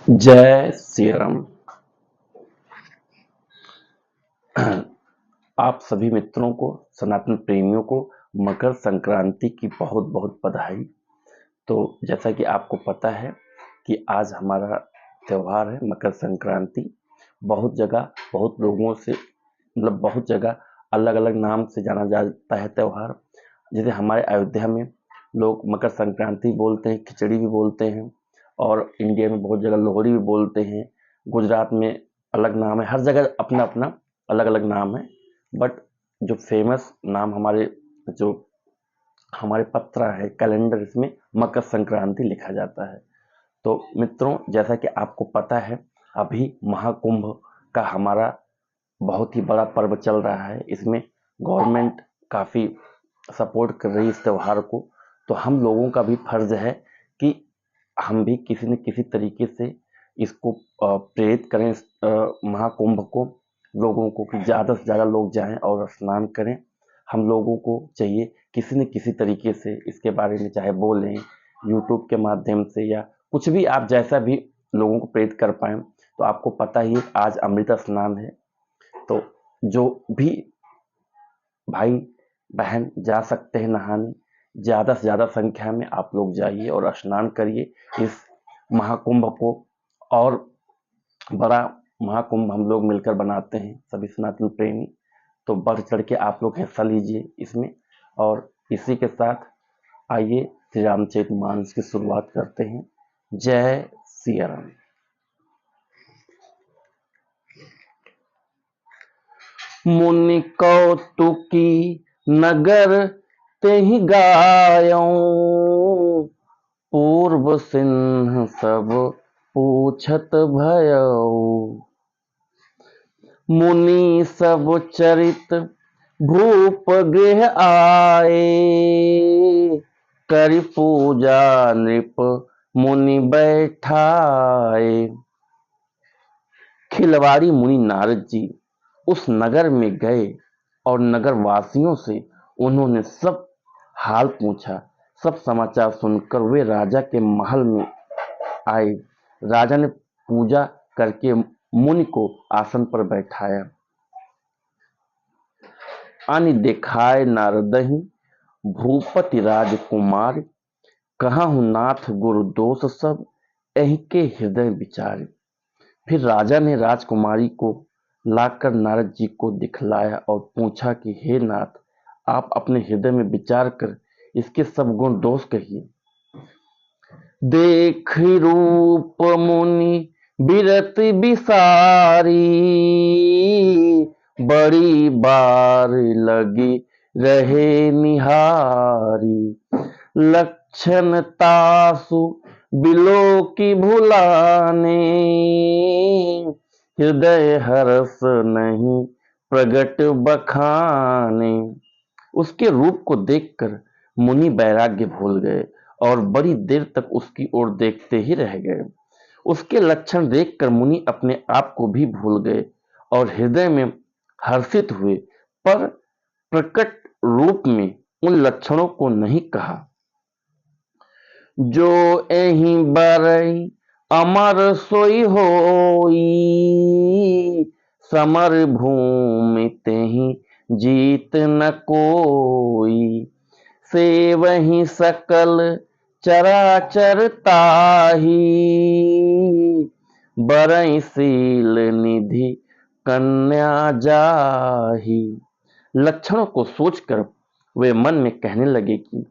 जय श्री राम। आप सभी मित्रों को, सनातन प्रेमियों को मकर संक्रांति की बहुत बहुत बधाई। तो जैसा कि आपको पता है कि आज हमारा त्यौहार है मकर संक्रांति। बहुत जगह बहुत लोगों से बहुत जगह अलग अलग नाम से जाना जाता है त्यौहार। जैसे हमारे अयोध्या में लोग मकर संक्रांति बोलते हैं, खिचड़ी भी बोलते हैं, और इंडिया में बहुत जगह लोहड़ी भी बोलते हैं। गुजरात में अलग नाम है, हर जगह अपना अपना अलग अलग नाम है। बट जो फेमस नाम जो हमारे पत्र है, कैलेंडर, इसमें मकर संक्रांति लिखा जाता है। तो मित्रों, जैसा कि आपको पता है, अभी महाकुंभ का हमारा बहुत ही बड़ा पर्व चल रहा है। इसमें गवर्नमेंट काफ़ी सपोर्ट कर रही है इस त्यौहार को। तो हम लोगों का भी फर्ज है कि हम भी किसी न किसी तरीके से इसको प्रेरित करें, इस महाकुंभ को, लोगों को, कि ज़्यादा से ज़्यादा लोग जाएं और स्नान करें। हम लोगों को चाहिए किसी न किसी तरीके से इसके बारे में चाहे बोलें, यूट्यूब के माध्यम से, या कुछ भी आप जैसा भी लोगों को प्रेरित कर पाएँ। तो आपको पता ही है, आज अमृत स्नान है। तो जो भी भाई बहन जा सकते हैं नहाने, ज़्यादा से ज़्यादा संख्या में आप लोग जाइए और स्नान करिए। इस महाकुंभ को और बड़ा महाकुंभ हम लोग मिलकर बनाते हैं, सभी सनातन प्रेमी। तो बढ़ चढ़ के आप लोग हिस्सा लीजिए इसमें। और इसी के साथ आइए श्री रामचरितमानस की शुरुआत करते हैं। जय सिया राम। मुनि कौतुकी नगर तेहि गायऊं, पूर्व सिंह सब पूछत भयऊ। मुनि सब चरित भूप गृह आए, करि पूजा नृप मुनि बैठाए। खिलवाड़ी मुनि नारद जी उस नगर में गए और नगर वासियों से उन्होंने सब हाल पूछा। सब समाचार सुनकर वे राजा के महल में आए। राजा ने पूजा करके मुनि को आसन पर बैठाया। अनि देखाय नारदहि भूपति राजकुमार, कहहु नाथ गुरु दोष सब एहि के हृदय विचार। फिर राजा ने राजकुमारी को लाकर नारद जी को दिखलाया और पूछा कि हे नाथ, आप अपने हृदय में विचार कर इसके सब गुण दोष कहिए। देख रूप मुनि बिरत बिसारी, बड़ी बार लगी रहे निहारी। लक्षण तासु बिलो की भुलाने, हृदय हर्ष नहीं प्रगट बखाने। उसके रूप को देखकर मुनि वैराग्य भूल गए और बड़ी देर तक उसकी ओर देखते ही रह गए। उसके लक्षण देखकर मुनि अपने आप को भी भूल गए और हृदय में हर्षित हुए, पर प्रकट रूप में उन लक्षणों को नहीं कहा। जो एहि बरई अमर सोई होई, समर भूमि तेहि जीत न कोई। से वही सकल चराचर ताही, बरई शील निधि कन्या जाही। लक्षणों को सोचकर वे मन में कहने लगे कि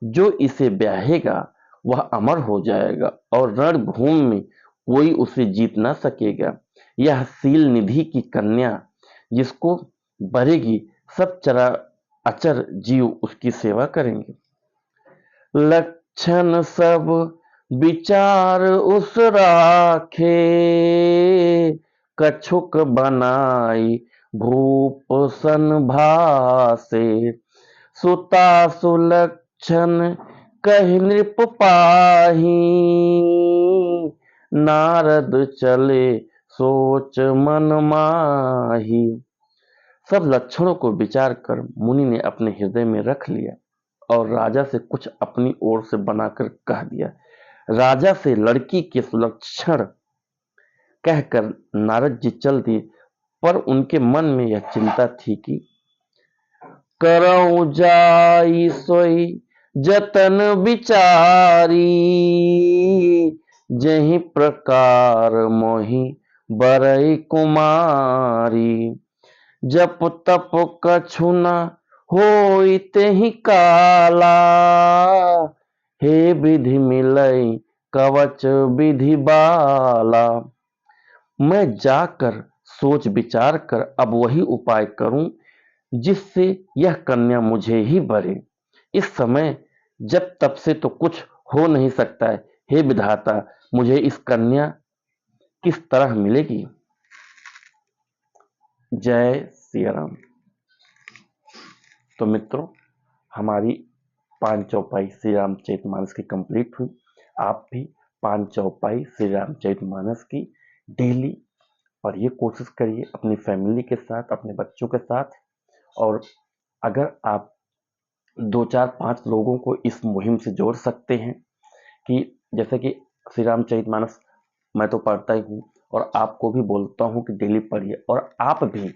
जो इसे ब्याहेगा वह अमर हो जाएगा और रणभूमि में कोई उसे जीत ना सकेगा। यह शील निधि की कन्या जिसको बरेगी, सब चरा अचर जीव उसकी सेवा करेंगे। लक्षण सब विचार उस राखे, कछुक बनाई भूप सन भासे। सुता सुलक्षण कहि नृप पाही, नारद चले सोच मन माही। सब लक्षणों को विचार कर मुनि ने अपने हृदय में रख लिया और राजा से कुछ अपनी ओर से बनाकर कह दिया। राजा से लड़की के सुलक्षण कहकर नारद जी चल दिए, पर उनके मन में यह चिंता थी कि करऊं जाई सोई जतन विचारी, जहि प्रकार मोहि बरई कुमारी। जप तप कछु न होई तेहि काला, हे विधि मिलई कवच विधि बाला। मैं जाकर सोच विचार कर अब वही उपाय करूं जिससे यह कन्या मुझे ही बरे। इस समय जब तब से तो कुछ हो नहीं सकता है, हे विधाता मुझे इस कन्या किस तरह मिलेगी। जय सिया राम। तो मित्रों, हमारी 5 चौपाई श्री रामचरितमानस की कंप्लीट हुई। आप भी 5 चौपाई श्री रामचरितमानस की डेली पढ़िए, कोशिश करिए अपनी फैमिली के साथ, अपने बच्चों के साथ। और अगर आप 2 4 5 लोगों को इस मुहिम से जोड़ सकते हैं कि जैसे कि श्री रामचरितमानस मैं तो पढ़ता ही हूँ और आपको भी बोलता हूँ कि डेली पढ़िए, और आप भी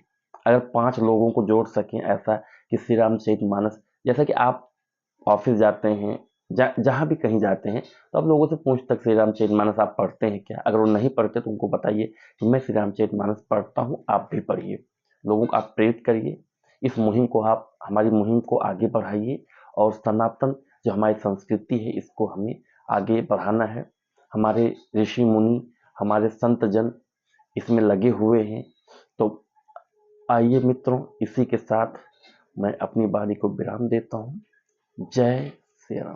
अगर 5 लोगों को जोड़ सकें ऐसा कि श्री रामचरितमानस, जैसा कि आप ऑफिस जाते हैं, जहाँ भी कहीं जाते हैं, तो आप लोगों से पूछ तक श्री रामचरितमानस आप पढ़ते हैं क्या। अगर वो नहीं पढ़ते तो उनको बताइए कि मैं श्री रामचरितमानस पढ़ता हूँ, आप भी पढ़िए। लोगों को आप प्रेरित करिए, इस मुहिम को आप, हमारी मुहिम को आगे बढ़ाइए। और सनातन जो हमारी संस्कृति है इसको हमें आगे बढ़ाना है। हमारे ऋषि मुनि, हमारे संत जन इसमें लगे हुए हैं। तो आइए मित्रों, इसी के साथ मैं अपनी वाणी को विराम देता हूँ। जय श्री राम।